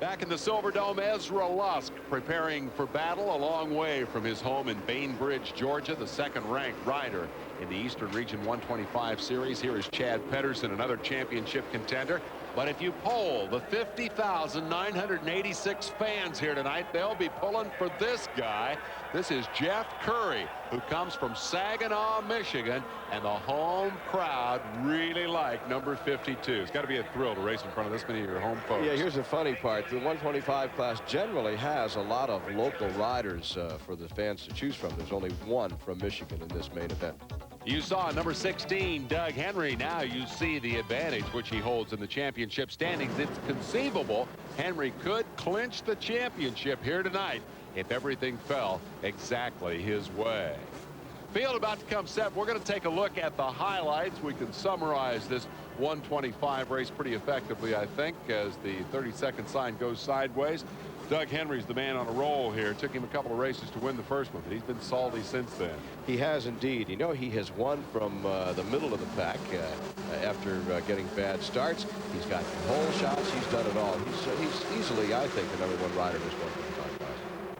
Back in the Silverdome, Ezra Lusk preparing for battle a long way from his home in Bainbridge, Georgia, the second-ranked rider in the Eastern Region 125 series. Here is Chad Pedersen, another championship contender. But if you poll the 50,986 fans here tonight, they'll be pulling for this guy. This is Jeff Curry, who comes from Saginaw, Michigan, and the home crowd really like number 52. It's got to be a thrill to race in front of this many of your home folks. Yeah, here's the funny part. The 125 class generally has a lot of local riders for the fans to choose from. There's only one from Michigan in this main event. You saw number 16, Doug Henry. Now you see the advantage which he holds in the championship standings. It's conceivable Henry could clinch the championship here tonight if everything fell exactly his way. Field about to come set. We're going to take a look at the highlights. We can summarize this 125 race pretty effectively, I think, as the 30-second sign goes sideways. Doug Henry's the man on a roll here. It took him a couple of races to win the first one, but he's been salty since then. He has indeed. You know, he has won from the middle of the pack after getting bad starts. He's got hole shots. He's done it all. He's easily, I think, the #1 rider in this 125 class.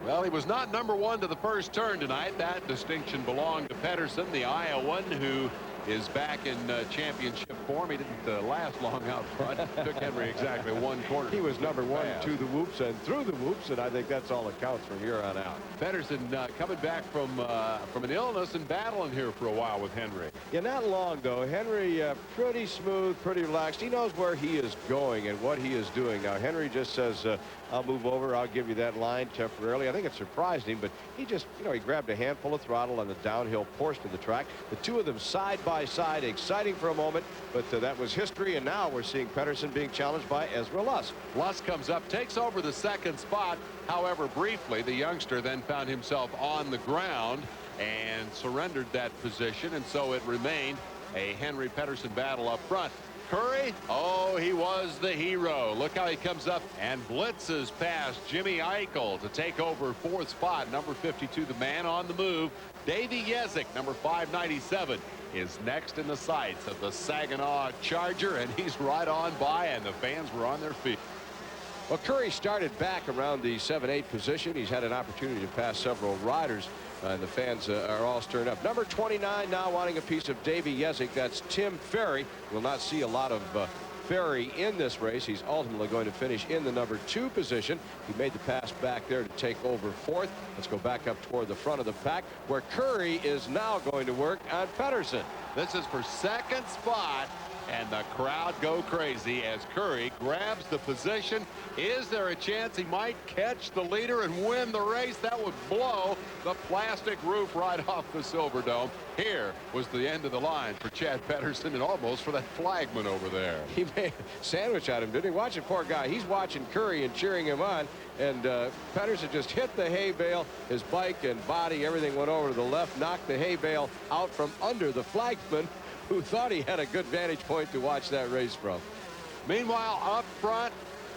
Well, he was not #1 to the first turn tonight. That distinction belonged to Pedersen, the Iowan, who is back in championship form. He didn't last long out front. Took Henry exactly one corner. He was #1 to the whoops and through the whoops, and I think that's all that counts from here on out. Pedersen coming back from an illness and battling here for a while with Henry. Yeah, not long though. Henry pretty smooth, pretty relaxed. He knows where he is going and what he is doing. Now Henry just says, I'll move over, I'll give you that line temporarily. I think it surprised him, but he just, you know, he grabbed a handful of throttle on the downhill portion of the track. The two of them side by side, exciting for a moment, but that was history, and now we're seeing Pedersen being challenged by Ezra Lusk. Lusk comes up, takes over the second spot. However, briefly, the youngster then found himself on the ground and surrendered that position, and so it remained a Henry Pedersen battle up front. Curry, oh, he was the hero. Look how he comes up and blitzes past Jimmy Eichel to take over fourth spot. Number 52, the man on the move. Davey Yezik, number 597, is next in the sights of the Saginaw Charger, and he's right on by, and the fans were on their feet. Well, Curry started back around the 7-8 position. He's had an opportunity to pass several riders, and the fans are all stirred up. Number 29 now wanting a piece of Davey Yezik. That's Tim Ferry. We'll not see a lot of Ferry in this race. He's ultimately going to finish in the number 2 position. He made the pass back there to take over fourth. Let's go back up toward the front of the pack, where Curry is now going to work on Pedersen. This is for second spot, and the crowd go crazy as Curry grabs the position. Is there a chance he might catch the leader and win the race? That would blow the plastic roof right off the Silverdome. Here was the end of the line for Chad Pedersen, and almost for that flagman over there. He made a sandwich out of him, didn't he? Watch the poor guy. He's watching Curry and cheering him on, and Pedersen just hit the hay bale. His bike and body, everything went over to the left, knocked the hay bale out from under the flagman, who thought he had a good vantage point to watch that race from. Meanwhile, up front,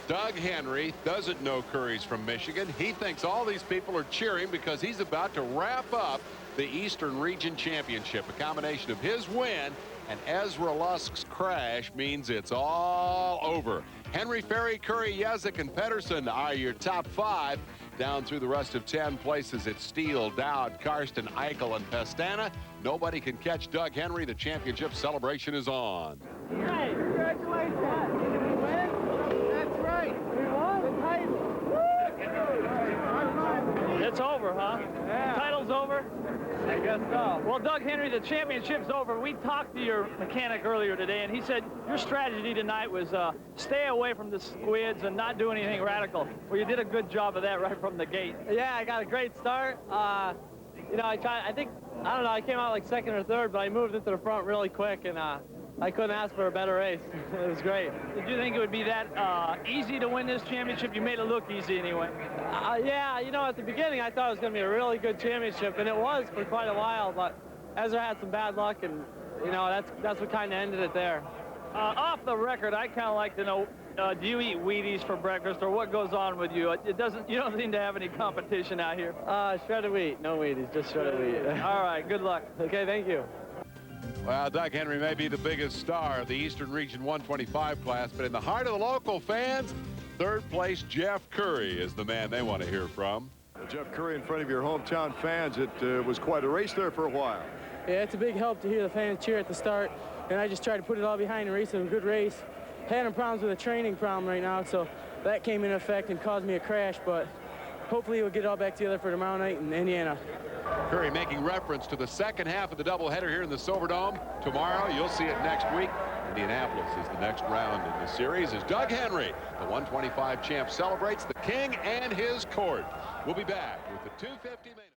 Doug Henry doesn't know Curry's from Michigan. He thinks all these people are cheering because he's about to wrap up the Eastern Region Championship. A combination of his win and Ezra Lusk's crash means it's all over. Henry, Ferry, Curry, Yezik, and Pedersen are your top 5. Down through the rest of 10 places, it's Steele, Dowd, Karsten, Eichel, and Pestana. Nobody can catch Doug Henry. The championship celebration is on. Hey, congratulations. Did we win? That's right. We won the title. It's over, huh? Yeah. Title's over? I guess so. Well, Doug Henry, the championship's over. We talked to your mechanic earlier today, and he said your strategy tonight was stay away from the squids and not do anything radical. Well, you did a good job of that right from the gate. Yeah, I got a great start. You know, I don't know, I came out like second or third, but I moved into the front really quick, and I couldn't ask for a better race. It was great. Did you think it would be that easy to win this championship? You made it look easy anyway. Yeah, you know, at the beginning I thought it was going to be a really good championship, and it was for quite a while, but Ezra had some bad luck, and, you know, that's what kind of ended it there. Off the record, I'd kind of like to know, do you eat Wheaties for breakfast, or what goes on with you? You don't seem to have any competition out here. Shredded wheat, no Wheaties, just shredded wheat. All right, good luck. Okay, thank you. Well, Doug Henry may be the biggest star of the Eastern Region 125 class, but in the heart of the local fans, Third place, Jeff Curry is the man they want to hear from. Jeff Curry in front of your hometown fans. It was quite a race there for a while. Yeah, it's a big help to hear the fans cheer at the start, and I just tried to put it all behind and race a good race. Having problems with a training problem right now, so that came into effect and caused me a crash, but hopefully we'll get it all back together for tomorrow night in Indiana. Curry making reference to the second half of the doubleheader here in the Silverdome. Tomorrow, you'll see it next week. Indianapolis is the next round in the series as Doug Henry, the 125 champ, celebrates the king and his court. We'll be back with the 250 main.